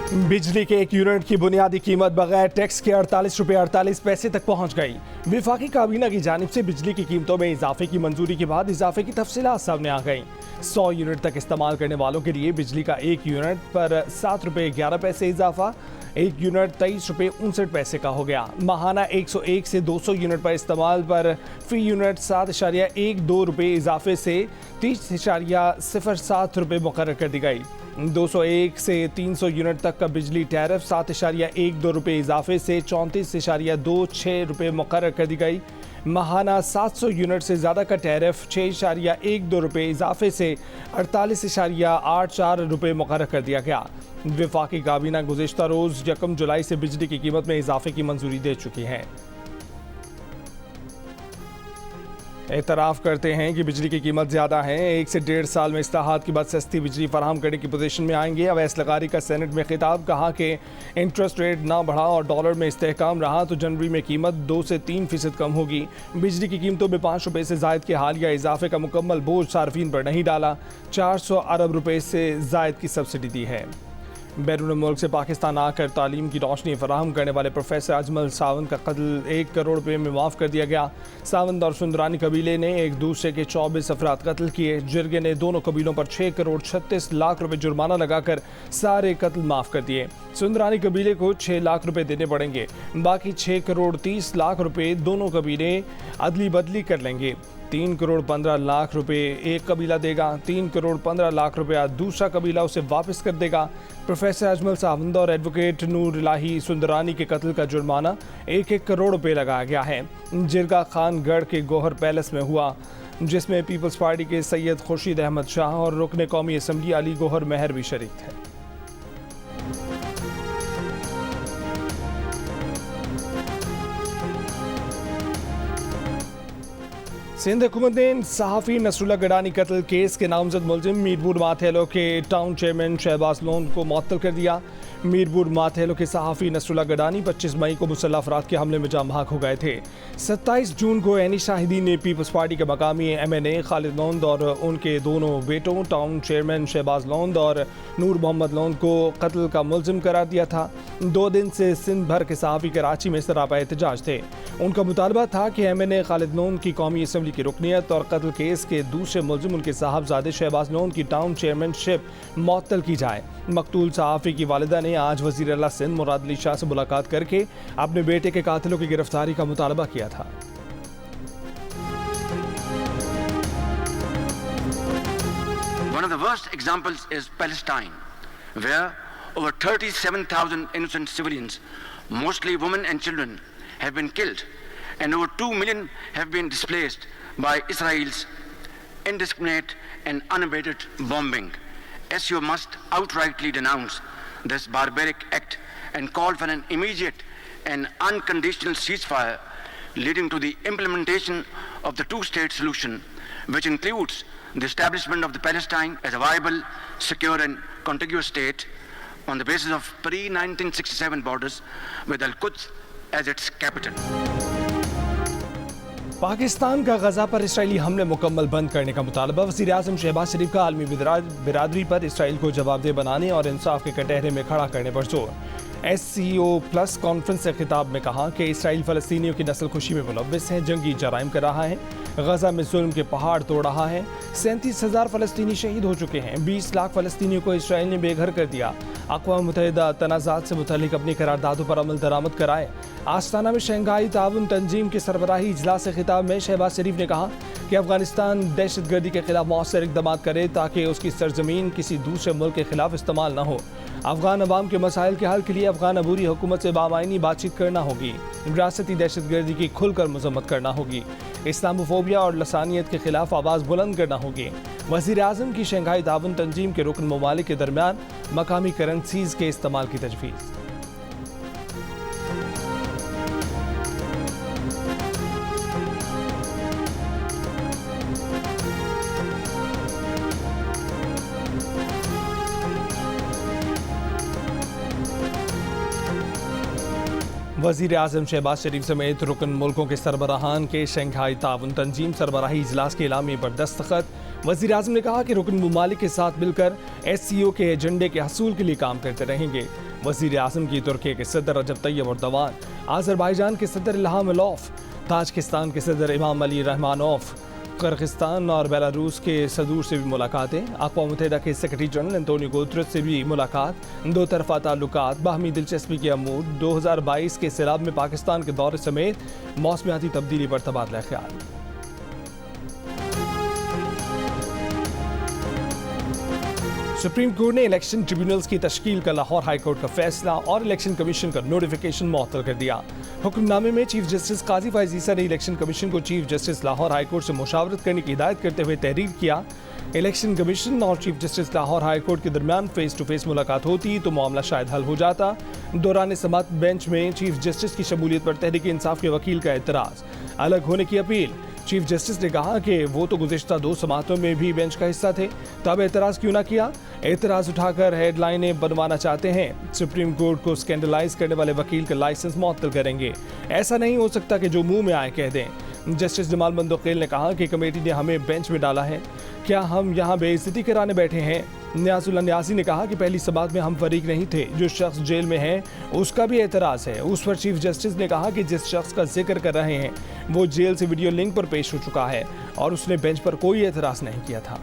बिजली के एक यूनिट की बुनियादी कीमत बगैर टैक्स के 48 रुपये 48 पैसे तक पहुंच गई। विफाकी काबीना की जानिब से बिजली की कीमतों में इजाफे की मंजूरी के बाद इजाफे की तफसीलात सामने आ गई। 100 यूनिट तक इस्तेमाल करने वालों के लिए बिजली का एक यूनिट पर 7 रुपये 11 पैसे इजाफा, एक यूनिट 23 रुपये 59 पैसे का हो गया। माहाना 101 से 200 यूनिट पर इस्तेमाल पर फी यूनिट 7.12 रुपये इजाफे से 30.07 रुपये मुकर्रर कर दी गई। 201 से 300 यूनिट तक का बिजली टैरिफ 7.12 रुपये इजाफे से 34.26 रुपये मुकर्रर कर दी गई। माहाना 700 यूनिट से ज़्यादा का टैरिफ 6.12 रुपये इजाफे से 48.84 रुपये मुकर्रर कर दिया गया। विफाकी काबीना गुज़िश्ता रोज़ 1 जुलाई से बिजली की कीमत में इजाफे की मंजूरी दे चुकी है। एतराफ़ करते हैं कि बिजली की कीमत ज़्यादा है। 1 से 1.5 साल में इस्लाहात के बाद सस्ती बिजली फराहम करने की पोजीशन में आएंगे। अवैस लगारी का सेनेट में खिताब, कहा कि इंटरेस्ट रेट ना बढ़ा और डॉलर में इस्तेहकाम रहा तो जनवरी में कीमत 2 से 3% कम होगी। बिजली की कीमतों में 5 रुपये से जायद के हालिया इजाफे का मुकम्मल बोझ सार्फिन पर नहीं डाला। 400 अरब रुपये से जायद की सब्सिडी दी है। बैरून मुल्क से पाकिस्तान आकर तालीम की रोशनी फराहम करने वाले प्रोफेसर अजमल सावंत का कत्ल 1 करोड़ रुपये में माफ़ कर दिया गया। सावंत और सुंदरानी कबीले ने एक दूसरे के 24 अफराद कत्ल किए। जिरगे ने दोनों कबीलों पर 6 करोड़ 36 लाख रुपये जुर्माना लगाकर सारे कत्ल माफ़ कर दिए। सुंदरानी कबीले को 6 लाख रुपये देने पड़ेंगे, बाकी 6 करोड़ 30 लाख रुपये दोनों कबीले अदली बदली कर लेंगे। 3 करोड़ 15 लाख रुपए एक कबीला देगा, 3 करोड़ 15 लाख रुपया दूसरा कबीला उसे वापस कर देगा। प्रोफेसर अजमल सावंत और एडवोकेट नूर इलाही सुंदरानी के कत्ल का जुर्माना 1-1 करोड़ रुपए लगाया गया है। जिरगा खानगढ़ के गौहर पैलेस में हुआ, जिसमें पीपल्स पार्टी के सैयद खुर्शीद अहमद शाह और रुकन कौमी असम्बली अली गौहर मेहर भी शरीक थे। सिंध हुकूमत ने सहाफ़ी नसरुल्लाह गडानी कत्ल केस के नामजद मुलजिम मीरपुर माथेलो के टाउन चेयरमैन शहबाज लोन को मुअत्तल कर दिया। मीरपुर माथेलो के सहाफ़ी नसरुल्लाह गडानी 25 मई को मुसल्लह अफराद के हमले में जाम बहक हो गए थे। 27 जून को एनी शाहिदीन ने पीपल्स पार्टी के मकामी MNA खालिद लोंद और उनके दोनों बेटों टाउन चेयरमैन शहबाज लोंद और नूर मोहम्मद लोंद को कत्ल का मुलजिम करार दिया था। 2 दिन से सिंध भर के सहाफ़ी कराची में सरापा एहतजाज थे। उनका मुतालबा था कि MNA खालिद लोंद की कौमी असम्बली की रुकनियत और कत्ल केस के दूसरे मुलजिम उनके साहबजादे शहबाज लोन की टाउन चेयरमैनशिप मुअत्तल की जाए। मकतूल सहाफ़ी की वालिदा ने आज वज़ीर आला सिंध मुराद अली शाह से मुलाकात करके अपने बेटे के कातिलों की गिरफ्तारी का मुतालबा किया था। One of the worst examples is Palestine, where over 37,000 innocent civilians, mostly women and children, have been killed, and over 2 million have been displaced by Israel's indiscriminate and unabated bombing. SCO must outrightly denounce this barbaric act and call for an immediate and unconditional ceasefire leading to the implementation of the two-state solution, which includes the establishment of the Palestine as a viable, secure and contiguous state on the basis of pre-1967 borders with Al-Quds as its capital. Pakistan का गजा पर Israeli हमले मुकम्मल बंद करने का मुतालबा। वज़ीर आज़म शहबाज शरीफ का आलमी बिरादरी पर इसराइल को जवाबदेह बनाने और इंसाफ के कटहरे में खड़ा करने पर जोर। SCO+ कॉन्फ्रेंस से खिताब में कहा कि इसराइल फ़लस्तीनियों की नस्ल खुशी में मुलव्वस है, जंगी जराइम कर रहा है, गजा में जुल्म के पहाड़ तोड़ रहा है। 37,000 फ़लस्तीनी शहीद हो चुके हैं। 20 लाख फ़लस्तीनियों को इसराइल ने बेघर कर दिया। अक़वाम मुत्तहिदा तनाज़ात से मुतल्लिक़ अपनी करारदादों पर अमल दरामद कराए। आस्ताना में शंघाई ताउन तंजीम के सरबराही इजलास से खिताब में शहबाज शरीफ ने कहा कि अफगानिस्तान दहशतगर्दी के खिलाफ मौसर इक़दाम करे ताकि उसकी सरजमीन किसी दूसरे मुल्क के खिलाफ इस्तेमाल न हो। अफगान अवाम के मसाइल के हल के लिए अफगान अबूरी हुकूमत से बामायनी बातचीत करना होगी। विरासती दहशतगर्दी की खुलकर मजम्मत करना होगी। इस्लामोफोबिया और लसानियत के खिलाफ आवाज़ बुलंद करना होगी। वज़ीर आज़म की शंघाई ताउन तंजीम के रुकन ममालिक के दरमियान मकामी करेंसीज़ के इस्तेमाल की तजवीज़। वज़ीर आज़म शहबाज शरीफ समेत रुकन मुल्कों के सरबराहान के शंघाई ताउन तंजीम सरबराही इजलास के एलामिये पर दस्तखत। वज़ीर आज़म ने कहा कि रुकन मुमालिक के साथ मिलकर SCO के एजेंडे के हसूल के लिए काम करते रहेंगे। वज़ीर आज़म की तुर्की के सदर रजब तैयब एर्दोगान, आज़रबाईजान के सदर इल्हाम अलियव, ताजिकिस्तान के सदर इमामोली रहमानोव, किर्गिस्तान और बेलारूस के सदूर से भी मुलाकातें, अक़वाम मुत्तहिदा के सेक्रेटरी जनरल एंटोनियो गुतरेस से भी मुलाकात, दो तरफ़ा ताल्लुकात, बाहमी दिलचस्पी के अमूर, 2022 के सैलाब में पाकिस्तान के दौरे समेत मौसमियाती तब्दीली पर तबादला ख्याल। सुप्रीम कोर्ट ने इलेक्शन ट्रिब्यूनल्स की तश्कील का लाहौर हाई कोर्ट का फैसला और इलेक्शन कमीशन का नोटिफिकेशन मुअत्तल कर दिया। हुक्मनामे में चीफ जस्टिस काजी फाइज ईसा ने इलेक्शन कमीशन को chief justice Lahore high court से मुशावरत करने की हिदायत करते हुए तहरीर किया। इलेक्शन कमीशन और chief justice Lahore high court के दरमियान फेस टू फेस मुलाकात होती तो मामला शायद हल हो जाता। दौरान समाअत बेंच में चीफ जस्टिस की शमूलियत पर तहरीक इंसाफ के वकील का एतराज़, अलग होने की अपील। चीफ जस्टिस ने कहा कि वो तो गुज़िश्ता 2 समातों में भी बेंच का हिस्सा थे, तब एतराज़ क्यों ना किया। एतराज़ उठाकर हेडलाइनें बनवाना चाहते हैं। सुप्रीम कोर्ट को स्कैंडलाइज करने वाले वकील का लाइसेंस मुअत्तल करेंगे। ऐसा नहीं हो सकता कि जो मुंह में आए कह दें। जस्टिस जमाल मंदोखेल ने कहा कि कमेटी ने हमें बेंच में डाला है, क्या हम यहाँ बेइज्जती कराने बैठे हैं। न्याजुल्लाह न्याजी ने कहा कि पहली समाअत में हम फरीक नहीं थे। जो शख्स जेल में है उसका भी एतराज़ है। उस पर चीफ जस्टिस ने कहा कि जिस शख्स का जिक्र कर रहे हैं वो जेल से वीडियो लिंक पर पेश हो चुका है और उसने बेंच पर कोई एतराज़ नहीं किया था।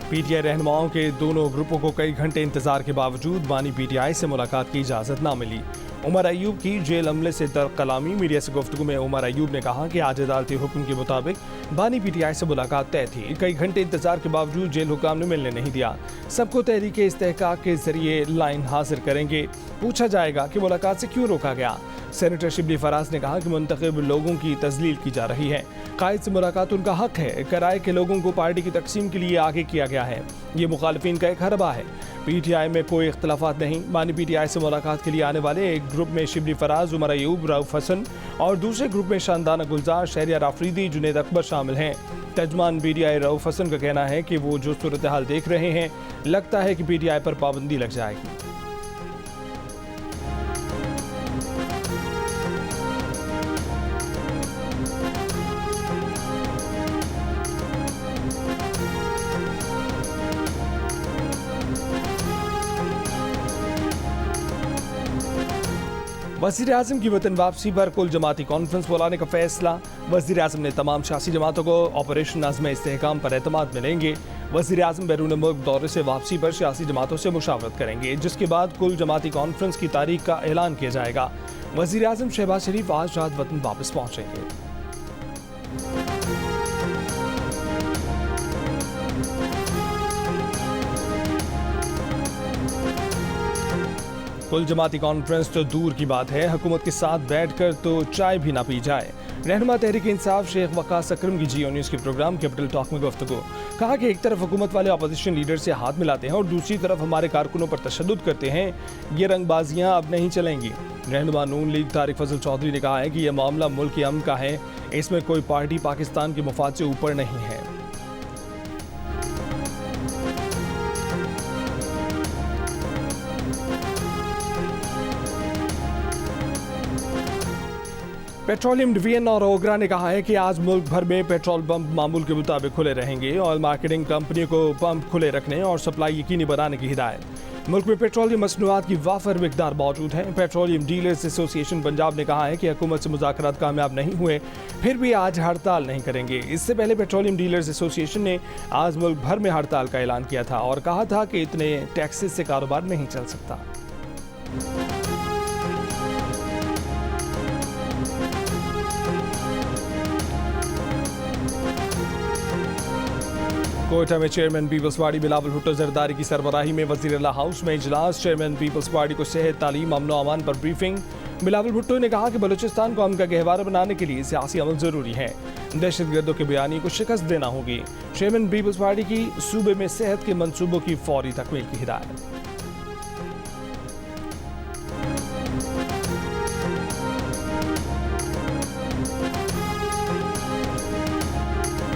पीटीआई रहनुमाओं के दोनों ग्रुपों को कई घंटे इंतजार के बावजूद बानी पीटीआई से मुलाकात की इजाज़त ना मिली। उमर अयूब की जेल अमले से तर्क कलामी। मीडिया से गुफ्तगू में उमर अयूब ने कहा कि आज अदालती हुक्म के मुताबिक बानी पीटीआई से मुलाकात तय थी। कई घंटे इंतजार के बावजूद जेल हुकाम ने मिलने नहीं दिया। सबको तहरीक इस्तेहकाक के जरिए लाइन हाजिर करेंगे। पूछा जाएगा कि मुलाकात से क्यों रोका गया। सेनेटर शिबली फराज ने कहा कि मुंतखब लोगों की तजलील की जा रही है। कायद से मुलाकात उनका हक है। कराए के लोगों को पार्टी की तकसीम के लिए आगे किया गया है। ये मुखालिफिन का एक हरबा है। पीटीआई में कोई इख्तलाफात नहीं। बानी पीटीआई से मुलाकात के लिए आने वाले एक ग्रुप में शिबली फराज, उमर अयूब, रऊफ हसन और दूसरे ग्रुप में शानदाना गुलजार, शहरियार आफरीदी, जुनेद अकबर शामिल हैं। तर्जमान पीटीआई रऊफ हसन का कहना है कि वो जो सूरत हाल देख रहे हैं, लगता है कि पीटीआई पर पाबंदी लग जाएगी। वज़ीर आज़म की वतन वापसी पर कुल जमाती कॉन्फ्रेंस बुलाने का फैसला। वज़ीर आज़म ने तमाम सियासी जमातों को ऑपरेशन आज़म इस्तेहकाम पर एतमाद मिलेंगे। वज़ीर आज़म बैरून मुल्क दौरे से वापसी पर सियासी जमातों से मुशावरत करेंगे, जिसके बाद कुल जमाती कॉन्फ्रेंस की तारीख का ऐलान किया जाएगा। वज़ीर आज़म शहबाज शरीफ आज रात वतन वापस पहुँचेंगे। कुल जमाती कॉन्फ्रेंस तो दूर की बात है, हुकूमत के साथ बैठकर तो चाय भी ना पी जाए। रहनुमा तहरीक इंसाफ शेख वकास अकरम की जियो न्यूज़ के प्रोग्राम कैपिटल टॉक में गुफ्तगू। कहा कि एक तरफ हुकूमत वाले अपोजिशन लीडर से हाथ मिलाते हैं और दूसरी तरफ हमारे कारकुनों पर तशद्दुद करते हैं। ये रंगबाजियां अब नहीं चलेंगी। रहनुमा नून लीग तारिक फजल चौधरी ने कहा है कि यह मामला मुल्क के अमन का है, इसमें कोई पार्टी पाकिस्तान के मुफाद से ऊपर नहीं है। पेट्रोलियम डिवीजन और ओगरा ने कहा है कि आज मुल्क भर में पेट्रोल पंप मामूल के मुताबिक खुले रहेंगे। ऑयल मार्केटिंग कंपनियों को पंप खुले रखने और सप्लाई यकीनी बनाने की हिदायत। मुल्क में पेट्रोलियम मसनूआत की वाफर मिकदार मौजूद है। पेट्रोलियम डीलर्स एसोसिएशन पंजाब ने कहा है कि हुकूमत से मुज़ाकरात कामयाब नहीं हुए, फिर भी आज हड़ताल नहीं करेंगे। इससे पहले पेट्रोलियम डीलर्स एसोसिएशन ने आज मुल्क भर में हड़ताल का ऐलान किया था और कहा था कि इतने टैक्सेस से कारोबार नहीं चल सकता। कोयटा में चेयरमैन पीपल्स पार्टी बिलावल भुट्टो जरदारी की सरबराही में वज़ीर हाउस में इजलास। चेयरमैन पीपल्स पार्टी को सेहत, तालीम, अमन व अमान पर ब्रीफिंग। बिलावल भुट्टो ने कहा कि बलूचिस्तान को अमन का गहवारा बनाने के लिए सियासी अमल जरूरी है। दहशतगर्दों के बयानी को शिकस्त देना होगी। चेयरमैन पीपल्स पार्टी की सूबे में सेहत के मंसूबों की फौरी तकमील की हिदायत।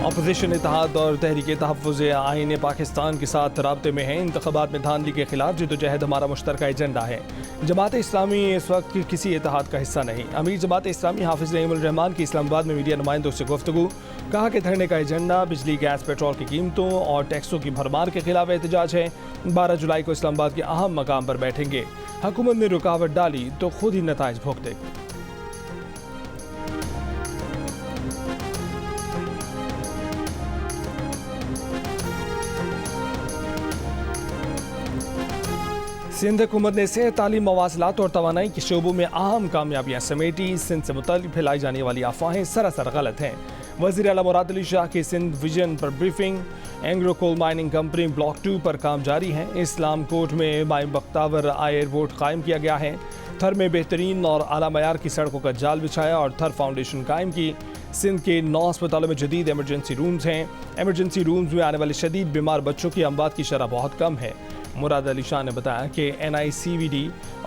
अपोजिशन इत्तेहाद और तहरीक तहफ़्फ़ुज़ आईन पाकिस्तान के साथ राब्ते में है। इंतख़ाबात में धांधली के खिलाफ जिद्दोजहद हमारा मुश्तरका एजेंडा है। जमात इस्लामी इस वक्त किसी इत्तेहाद का हिस्सा नहीं। अमीर जमात इस्लामी हाफिज़ नईमुल रहमान की इस्लामाबाद में मीडिया नुमाइंदों से गुफ्तगू। कहा कि धरने का एजेंडा बिजली, गैस, पेट्रोल की कीमतों और टैक्सों की भरमार के खिलाफ एहतजाज है। 12 जुलाई को इस्लामाबाद के अहम मकाम पर बैठेंगे। हुकूमत ने रुकावट डाली तो खुद ही नताइज भुगतेगी। सिंध हुकूमत ने सेहत, तालीम, मवासलात और तवानाई के शोबों में अहम कामयाबियां समेटी। सिंध से मुताल्लिक़ फैलाई जाने वाली अफवाहें सरासर गलत हैं। वज़ीर आला मुराद अली शाह की सिंध विजन पर briefing. Engro coal mining company block 2 पर काम जारी है। इस्लाम कोर्ट में माई बख्तावर एयरपोर्ट कायम किया गया है। थर में बेहतरीन और आला मयार की सड़कों का जाल बिछाया और थर फाउंडेशन कायम की। सिंध के 9 अस्पतालों में जदीद एमरजेंसी रूम्स हैं। एमरजेंसी रूम्स में आने वाले शदीद बीमार बच्चों की अमवात की शरह बहुत कम है। मुराद अली शाह ने बताया कि NICVD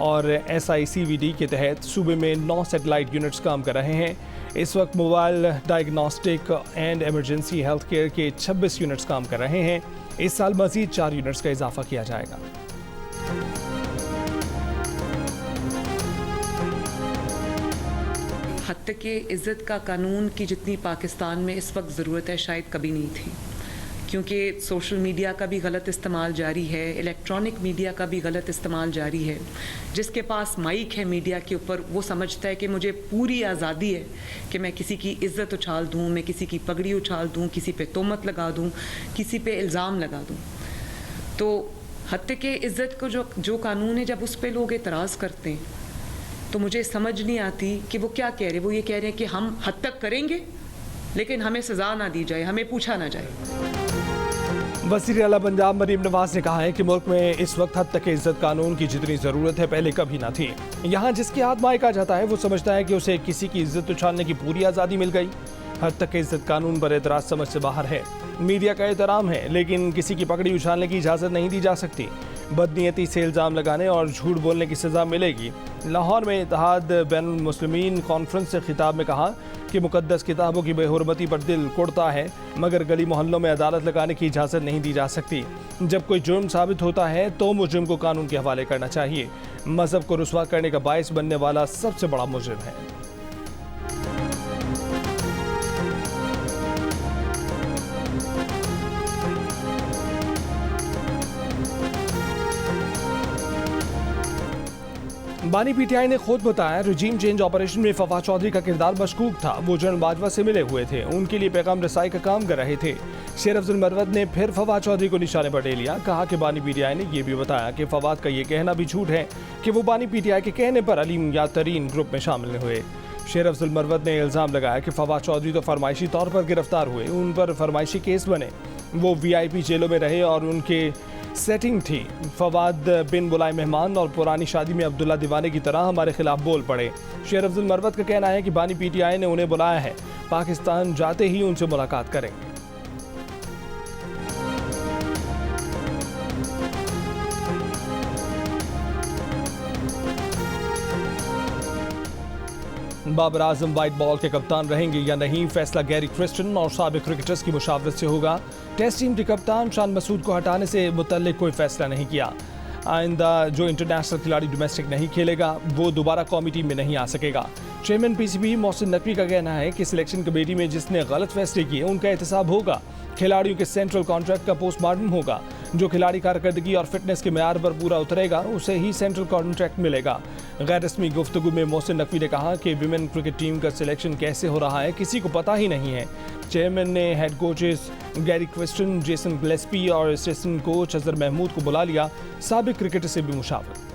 और SICVD के तहत सूबे में 9 सैटेलाइट यूनिट्स काम कर रहे हैं। इस वक्त mobile diagnostic and emergency health care के 26 यूनिट्स काम कर रहे हैं। इस साल मजीद 4 यूनिट्स का इजाफा किया जाएगा। हद तक के इज़्ज़त का कानून की जितनी पाकिस्तान में इस वक्त ज़रूरत है शायद कभी नहीं थी, क्योंकि सोशल मीडिया का भी गलत इस्तेमाल जारी है, इलेक्ट्रॉनिक मीडिया का भी गलत इस्तेमाल जारी है। जिसके पास माइक है मीडिया के ऊपर वो समझता है कि मुझे पूरी आज़ादी है कि मैं किसी की इज़्ज़त उछाल दूँ, मैं किसी की पगड़ी उछाल दूँ, किसी पे तोहमत लगा दूँ, किसी पे इल्ज़ाम लगा दूँ। तो हद तक के इज़्ज़त को जो कानून है, जब उस पर लोग एतराज़ करते हैं तो मुझे समझ नहीं आती कि वो क्या कह रहे हैं। वो ये कह रहे हैं कि हम हद तक करेंगे लेकिन हमें सज़ा ना दी जाए, हमें पूछा ना जाए। वज़ीर आला पंजाब मरीम नवाज ने कहा है कि मुल्क में इस वक्त हद तक इज्जत कानून की जितनी ज़रूरत है पहले कभी ना थी। यहाँ जिसके हाथ माइक आ जाता है वो समझता है कि उसे किसी की इज्जत उछालने की पूरी आज़ादी मिल गई। हद तक इज्जत कानून पर एतराज़ समझ से बाहर है। मीडिया का एहतराम है लेकिन किसी की पकड़ी उछालने की इजाज़त नहीं दी जा सकती। बदनीयती से इल्ज़ाम लगाने और झूठ बोलने की सज़ा मिलेगी। लाहौर में इत्तेहाद बैनुल मुस्लिमीन कॉन्फ्रेंस से खिताब में कहा कि मुकद्दस किताबों की बेहुरमती पर दिल कुड़ता है, मगर गली मोहल्लों में अदालत लगाने की इजाज़त नहीं दी जा सकती। जब कोई जुर्म साबित होता है तो मुजरिम को कानून के हवाले करना चाहिए। मज़हब को रुस्वा करने का बाइस बनने वाला सबसे बड़ा मुजरिम है। बानी PTI ने खुद बताया रजीम चेंज ऑपरेशन में फवाद चौधरी का किरदार मशकूक था। वो जनरल बाजवा से मिले हुए थे, उनके लिए पैगाम रसाई का काम कर रहे थे। शेर अफजल मरवत ने फिर फवाद चौधरी को निशाने पर ले लिया। कहा कि बानी PTI ने यह भी बताया कि फवाद का ये कहना भी झूठ है कि वो बानी PTI के कहने पर अलीम या तरीन ग्रुप में शामिल हुए। शेर अफजल मरवत ने इल्ज़ाम लगाया कि फवाद चौधरी तो फरमाइशी तौर पर गिरफ्तार हुए, उन पर फरमाइशी केस बने, वो VIP जेलों में रहे और उनके सेटिंग थी। फवाद बिन बुलाए मेहमान और पुरानी शादी में अब्दुल्ला दीवाने की तरह हमारे खिलाफ बोल पड़े। शेर अफजल मरवत का कहना है कि बानी PTI ने उन्हें बुलाया है, पाकिस्तान जाते ही उनसे मुलाकात करेंगे। बाबर आजम वाइट बॉल के कप्तान रहेंगे या नहीं, फैसला गैरी क्रिस्टन और साबिक क्रिकेटर्स की मुशावरत से होगा। टेस्ट टीम के कप्तान शान मसूद को हटाने से मुतल्लिक कोई फैसला नहीं किया। आइंदा जो इंटरनेशनल खिलाड़ी डोमेस्टिक नहीं खेलेगा वो दोबारा कौमी टीम में नहीं आ सकेगा। चेयरमैन PCB मोहसिन नकवी का कहना है कि सिलेक्शन कमेटी में जिसने गलत फैसले किए उनका एहतसाब होगा। खिलाड़ियों के सेंट्रल कॉन्ट्रैक्ट का पोस्टमार्टम होगा। जो खिलाड़ी कारकर्दगी और फिटनेस के मेयार पर पूरा उतरेगा उसे ही सेंट्रल कॉन्ट्रैक्ट मिलेगा। गैर रस्मी गुफ्तगू में मोहसिन नकवी ने कहा कि विमेन क्रिकेट टीम का सिलेक्शन कैसे हो रहा है किसी को पता ही नहीं है। चेयरमैन ने head coaches Gary Kristen, Jason Gillespie और असिस्टेंट कोच अजहर महमूद को बुला लिया। साबिक क्रिकेटर से भी मुशावरत।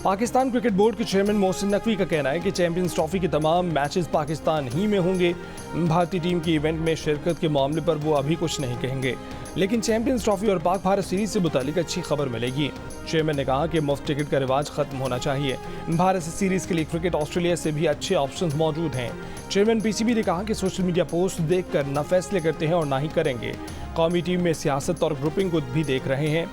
पाकिस्तान क्रिकेट बोर्ड के चेयरमैन मोहसिन नकवी का कहना है कि चैंपियंस ट्रॉफी के तमाम मैचेस पाकिस्तान ही में होंगे। भारतीय टीम की इवेंट में शिरकत के मामले पर वो अभी कुछ नहीं कहेंगे, लेकिन चैंपियंस ट्रॉफी और पाक भारत सीरीज से मुतालिक अच्छी खबर मिलेगी। चेयरमैन ने कहा कि मुफ्त टिकट का रिवाज खत्म होना चाहिए। भारत सीरीज के लिए क्रिकेट ऑस्ट्रेलिया से भी अच्छे ऑप्शंस मौजूद हैं। चेयरमैन PCB ने कहा कि सोशल मीडिया पोस्ट देखकर न फैसले करते हैं और ना ही करेंगे। कौमी टीम में सियासत और ग्रुपिंग को भी देख रहे हैं।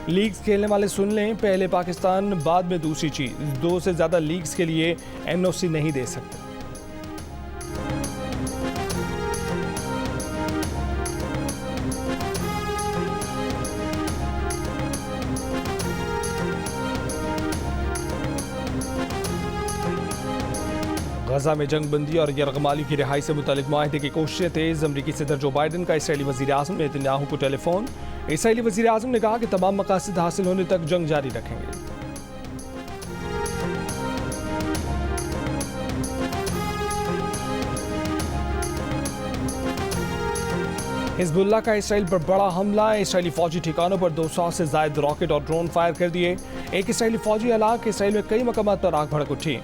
लीग्स खेलने वाले सुन लें, पहले पाकिस्तान, बाद में दूसरी चीज। 2 से ज्यादा लीग्स के लिए NOC नहीं दे सकते। गजा में जंगबंदी और यरगमाली की रिहाई से मुतालिक मुआहदे की कोशिशें तेज। अमरीकी सदर जो बाइडन का इसराइली वज़ीर आज़म नेतन्याहू को टेलीफोन। इसराइली वज़ीर आज़म ने कहा कि तमाम मकासद हासिल होने तक जंग जारी रखेंगे। हिजबुल्लाह का इसराइल पर बड़ा हमला। इसराइली फौजी ठिकानों पर 200 से ज्यादा रॉकेट और ड्रोन फायर कर दिए। एक इसराइली फौजी हलाक। इसराइल में कई मकामात पर आग भड़क उठी।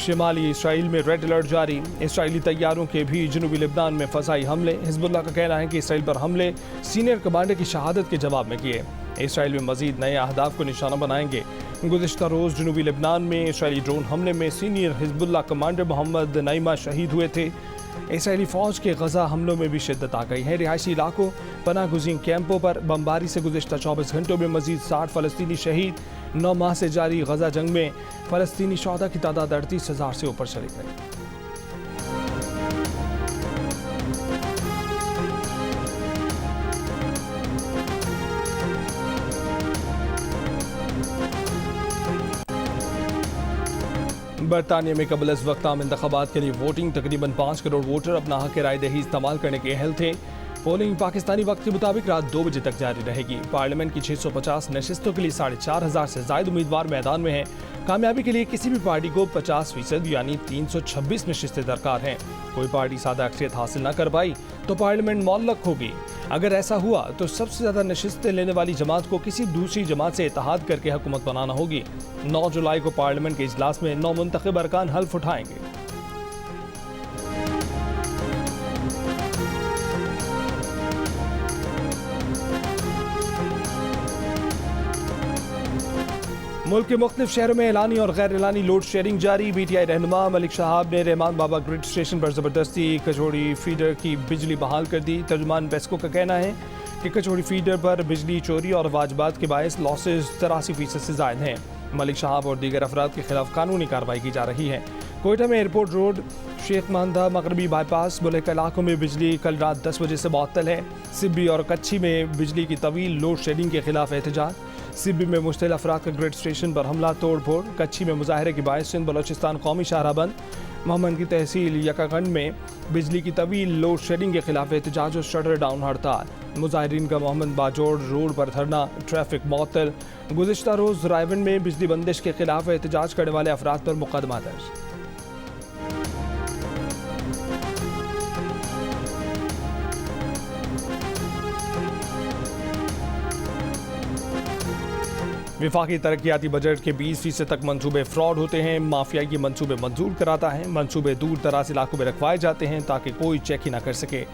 शिमाली इसराइल में रेड अलर्ट जारी। इसराइली तैयारों के भी जनूबी लेबनान में फसाई हमले। हिजबुल्लाह का कहना है कि इसराइल पर हमले सीनियर कमांडर की शहादत के जवाब में किए। इसराइल में मजीद नए अहदाफ को निशाना बनाएंगे। गुज़िश्ता रोज़ जनूबी लेबनान में इसराइली ड्रोन हमले में सीनियर हिजबुल्लाह कमांडर मोहम्मद नईमा शहीद हुए थे। इसराइली फ़ौज के गजा हमलों में भी शिद्दत आ गई है। रिहायशी इलाकों, पनाह गुज़ीन कैंपों पर बमबारी से गुज़िश्ता 24 घंटों में मजीद 60 फ़लस्तीनी शहीद। 9 माह से जारी गजा जंग में फ़लस्तीनी शहदा की तादाद 38,000 से ऊपर चली गई। बरतानिया में कबल इस वक्त आम इंतखाबात के लिए वोटिंग। तकरीबन 5 करोड़ वोटर अपना हक राय दही इस्तेमाल करने के अहल थे। पोलिंग पाकिस्तानी वक्त के मुताबिक रात 2 बजे तक जारी रहेगी। पार्लियामेंट की 650 नशिस्तों के लिए 4,500 से ज्यादा उम्मीदवार मैदान में हैं। कामयाबी के लिए किसी भी पार्टी को 50% यानी 326 नशिस्तें दरकार हैं। कोई पार्टी सादा अक्सरियत हासिल न कर पाई तो पार्लियामेंट मुअल्लक होगी। अगर ऐसा हुआ तो सबसे ज्यादा नशिस्तें लेने वाली जमात को किसी दूसरी जमात से इत्तेहाद करके हुकूमत बनाना होगी। 9 जुलाई को पार्लियामेंट के इजलास में 9 मुंतखब अरकान हल्फ उठाएंगे। मुल्क के मुख्तलिफ शहरों में एलानी और गैर एलानी लोड शेयरिंग जारी। PTI रहनुमा मलिक शहाब ने रहमान बाबा ग्रिड स्टेशन पर ज़बरदस्ती कचौड़ी फीडर की बिजली बहाल कर दी। तर्जुमान बेस्को का कहना है कि कचौड़ी फीडर पर बिजली चोरी और वाजबात के बायस लॉसेज 83% से ज़ायद हैं। मलिक शहाब और दीगर अफराद के खिलाफ कानूनी कार्रवाई की जा रही है। कोयटा में एयरपोर्ट रोड, शेख महंदा मगरबी बाईपास बुलेक इलाकों में बिजली कल रात 10 बजे से मुअत्तल है। सिब्बी और कच्छी में बिजली की तवील लोड शेडिंग के खिलाफ एहतजाज। सिब्बी में मुश्तिल अफराद का ग्रिड स्टेशन पर हमला तोड़ फोड़। कच्छी में मुजाहरे के बायस सिंध बलोचिस्तान कौमी शाहराह बंद। मोहम्मद की तहसील यकागंड में बिजली की तवील लोड शेडिंग के खिलाफ एहतजाज और शटर डाउन हड़ताल। मुजाहिरीन का मोहम्मद बाजोड़ रोड पर धरना, ट्रैफिक मुअत्तल। गुज़िश्ता रोज़ रायवन में बिजली बंदिश के खिलाफ एहतजाज करने वाले अफराद पर मुकदमा दर्ज। विफाकी तरक्याती बजट के 20% तक मंसूबे फ्रॉड होते हैं। माफिया ये मंसूबे मंजूर कराता है। मंसूबे दूर दराज इलाकों में रखवाए जाते हैं ताकि कोई चेक ही ना कर सके।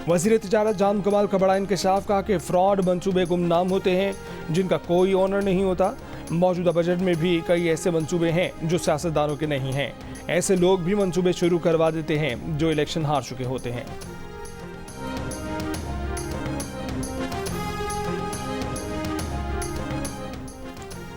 वज़ीर तिजारत जान कमाल का बड़ा इंकशाफ कहा कि फ्रॉड मंसूबे गुमनाम होते हैं जिनका कोई ओनर नहीं होता। मौजूदा बजट में भी कई ऐसे मंसूबे हैं जो सियासतदानों के नहीं हैं। ऐसे लोग भी मंसूबे शुरू करवा देते हैं जो इलेक्शन हार चुके होते हैं।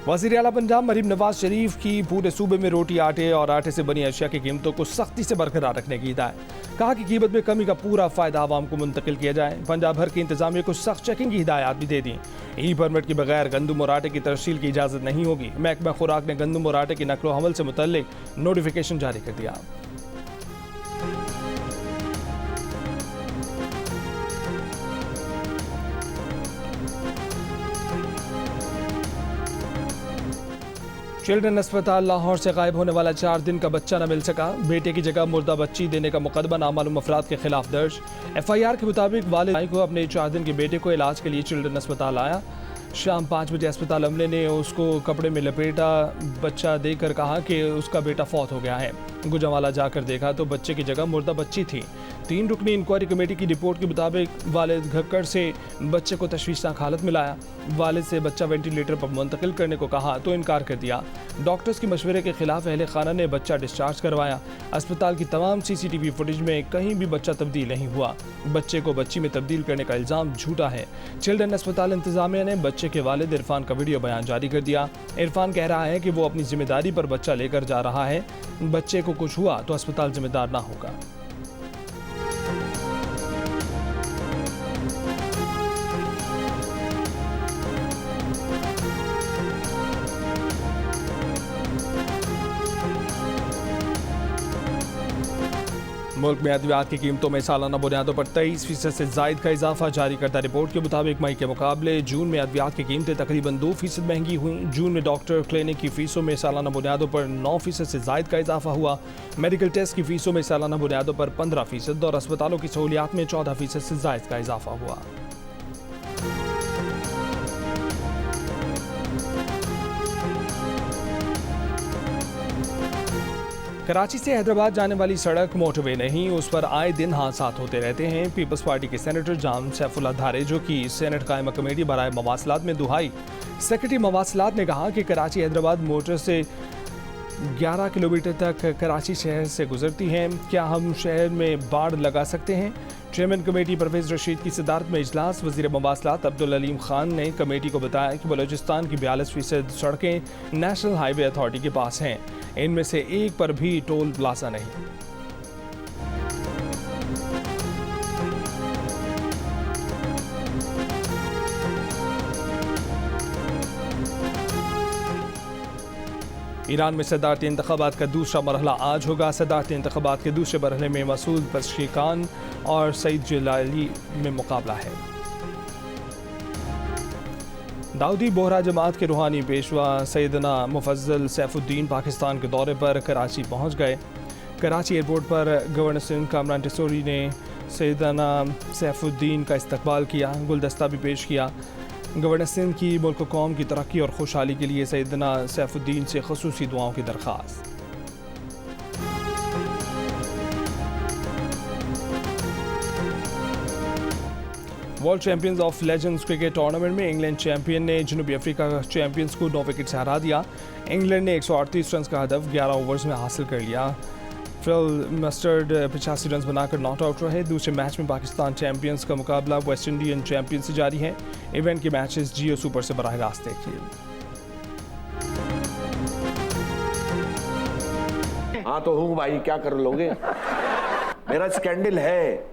वज़ीर आला पंजाब मरीम नवाज शरीफ की पूरे सूबे में रोटी, आटे और आटे से बनी अशिया की कीमतों को सख्ती से बरकरार रखने की हिदायत। कहा कि कीमत में कमी का पूरा फायदा आवाम को मुंतकिल किया जाए। पंजाब भर की इंतजामिया को सख्त चेकिंग की हिदायत भी दे दी। ई परमिट के बगैर गंदम और आटे की तरसील की इजाज़त नहीं होगी। महकमा खुराक ने गंदम और आटे की नकलो हमल से मुतल्लिक नोटिफिकेशन जारी कर दिया। चिल्ड्रन अस्पताल लाहौर से गायब होने वाला 4 दिन का बच्चा न मिल सका। बेटे की जगह मुर्दा बच्ची देने का मुकदमा नामालूम अफराद के खिलाफ दर्ज। FIR के मुताबिक वालिद को अपने 4 दिन के बेटे को इलाज के लिए चिल्ड्रन अस्पताल आया। शाम 5 बजे अस्पताल अमले ने उसको कपड़े में लपेटा बच्चा देकर कहा कि उसका बेटा फौत हो गया है। गुजरांवाला जाकर देखा तो बच्चे की जगह मुर्दा बच्ची थी। 3 रुकनी इंक्वायरी कमेटी की रिपोर्ट के मुताबिक वालिद घक्कड़ से बच्चे को तशवीशनाक हालत में लाया। वालिद से बच्चा वेंटिलेटर पर मुंतकिल करने को कहा तो इनकार कर दिया। डॉक्टर्स के मशवरे के खिलाफ अहले खाना ने बच्चा डिस्चार्ज करवाया। अस्पताल की तमाम CCTV फुटेज में कहीं भी बच्चा तब्दील नहीं हुआ। बच्चे को बच्ची में तब्दील करने का इल्ज़ाम झूठा है। चिल्ड्रन अस्पताल इंतजामिया ने बच्चे के वालिद इरफान का वीडियो बयान जारी कर दिया। इरफान कह रहा है कि वो अपनी जिम्मेदारी पर बच्चा लेकर जा रहा है। बच्चे को कुछ हुआ तो अस्पताल जिम्मेदार ना होगा। मुल्क में अद्वियात की कीमतों में सालाना बुनियादों पर 23% से जायद का इजाफा। जारी करदा रिपोर्ट के मुताबिक मई के मुकाबले जून में अद्वियात की कीमतें तकरीबन 2% महंगी हुई। जून में डॉक्टर क्लिनिक की फीसों में सालाना बुनियादों पर 9% से जायद का इजाफा हुआ। मेडिकल टेस्ट की फीसों में सालाना बुनियादों पर 15% और अस्पतालों की सहूलियात में 14% से जायद का इजाफा हुआ। कराची से हैदराबाद जाने वाली सड़क मोटरवे नहीं, उस पर आए दिन हादसात होते रहते हैं। पीपल्स पार्टी के सेनेटर जाम सैफुल्लाह धारे, जो कि सेनेट कायमा कमेटी बराए मवासलात में दुहाई, सेक्रेटरी मवासलात ने कहा कि कराची हैदराबाद मोटर से 11 किलोमीटर तक कराची शहर से गुजरती हैं। क्या हम शहर में बाड़ लगा सकते हैं? चेयरमैन कमेटी परवेज रशीद की सदारत में इजलास। वज़ीर मवासलात अब्दुल अलीम खान ने कमेटी को बताया कि बलूचिस्तान की 42% सड़कें नेशनल हाईवे अथॉरिटी के पास हैं। इनमें से एक पर भी टोल प्लाजा नहीं। ईरान में सदारती इंतखाबात का दूसरा मरहला आज होगा। सदारती इंतखाबात के दूसरे मरहले में मसूद पज़ेश्कियान और सईद जलाली में मुकाबला है। दाऊदी बोहरा जमात के रूहानी पेशवा सैयदना मुफज्जल सैफुद्दीन पाकिस्तान के दौरे पर कराची पहुंच गए। कराची एयरपोर्ट पर गवर्नर सिंध कामरान टिसोरी ने सैयदना सैफुद्दीन का इस्तकबाल किया, गुलदस्ता भी पेश किया। गवर्नर सिंध की मुल्क कौम की तरक्की और खुशहाली के लिए सैयदना सैफुद्दीन से ख़ुसूसी दुआओं की दरख्वास्त। World champions of legends cricket tournament में इंग्लैंड चैंपियन ने जनूबी अफ्रीका चैंपियंस को 9 विकेट से हरा दिया। इंग्लैंड ने 138 रन का हदफ 11 ओवर्स में हासिल कर लिया। फिल मस्टर्ड 85 रन बनाकर नॉट आउट रहे। दूसरे मैच में पाकिस्तान चैंपियंस का मुकाबला वेस्ट इंडियन चैंपियन से जारी है। इवेंट के मैचेस जियो सुपर से बराह रास्त देखिए। हाँ तो हूँ भाई, क्या कर लोगे? मेरा स्कैंडल है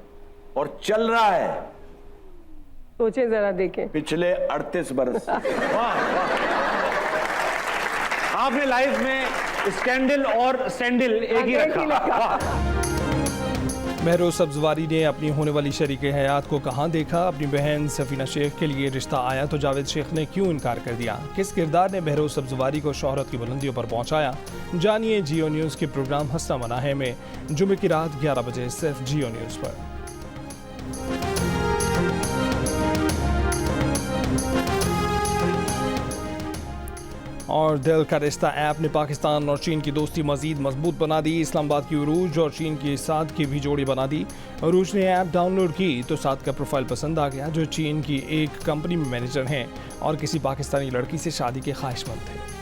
और चल रहा है, सोचे जरा देखें, पिछले 38 बरस। आपने लाइफ में स्कैंडल और सैंडल एक ही रखा। महरोज सब्जवारी ने अपनी होने वाली शरीके हयात को कहाँ देखा? अपनी बहन सफीना शेख के लिए रिश्ता आया तो जावेद शेख ने क्यों इनकार कर दिया? किस किरदार ने महरोज सब्जवारी को शोहरत की बुलंदियों पर पहुंचाया? जानिए जियो न्यूज़ के प्रोग्राम हंसना मना है में जुमे की रात 11 बजे सिर्फ जियो न्यूज़ पर। और दिल का रिश्ता ऐप ने पाकिस्तान और चीन की दोस्ती मजीद मजबूत बना दी। इस्लामाबाद की उरूज और चीन की साद की भी जोड़ी बना दी। उरूज ने ऐप डाउनलोड की तो साद का प्रोफाइल पसंद आ गया, जो चीन की एक कंपनी में मैनेजर हैं और किसी पाकिस्तानी लड़की से शादी के ख्वाहिशमंद थे।